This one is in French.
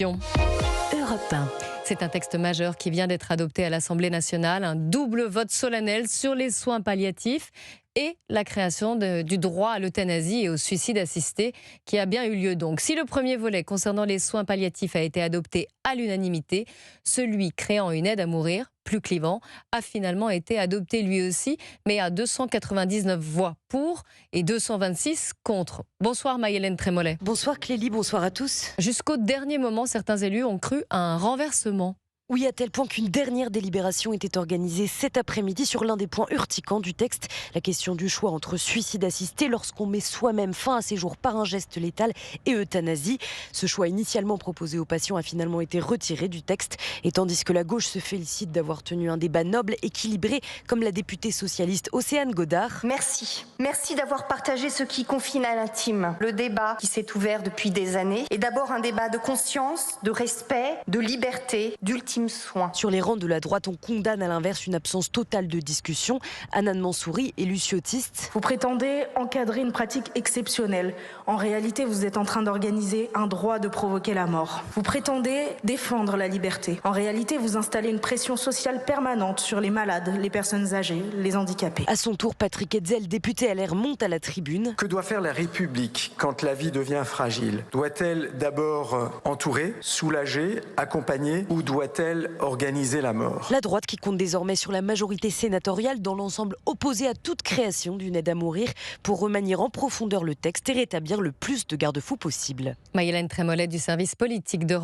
Europe 1. C'est un texte majeur qui vient d'être adopté à l'Assemblée nationale, un double vote solennel sur les soins palliatifs et la création du droit à l'euthanasie et au suicide assisté qui a bien eu lieu donc. Si le premier volet concernant les soins palliatifs a été adopté à l'unanimité, celui créant une aide à mourir, plus clivant, a finalement été adopté lui aussi, mais à 299 voix pour et 226 contre. Bonsoir Maï-Hélène Trémollet. Bonsoir Clélie, bonsoir à tous. Jusqu'au dernier moment, certains élus ont cru à un renversement. Oui, à tel point qu'une dernière délibération était organisée cet après-midi sur l'un des points urticants du texte. La question du choix entre suicide assisté lorsqu'on met soi-même fin à ses jours par un geste létal et euthanasie. Ce choix initialement proposé aux patients a finalement été retiré du texte. Et tandis que la gauche se félicite d'avoir tenu un débat noble, équilibré, comme la députée socialiste Océane Godard. Merci d'avoir partagé ce qui confine à l'intime. Le débat qui s'est ouvert depuis des années est d'abord un débat de conscience, de respect, de liberté, d'ultime soin. Sur les rangs de la droite, on condamne à l'inverse une absence totale de discussion. Hanan Mansouri, élu ciotiste. Vous prétendez encadrer une pratique exceptionnelle. En réalité, vous êtes en train d'organiser un droit de provoquer la mort. Vous prétendez défendre la liberté. En réalité, vous installez une pression sociale permanente sur les malades, les personnes âgées, les handicapés. À son tour, Patrick Hetzel, député LR, monte à la tribune. Que doit faire la République quand la vie devient fragile ? Doit-elle d'abord entourer, soulager, accompagner ou doit-elle organiser la mort ? La droite qui compte désormais sur la majorité sénatoriale dans l'ensemble opposé à toute création d'une aide à mourir pour remanier en profondeur le texte et rétablir le plus de garde-fous possible. Maï-Hélène Trémollet du service politique de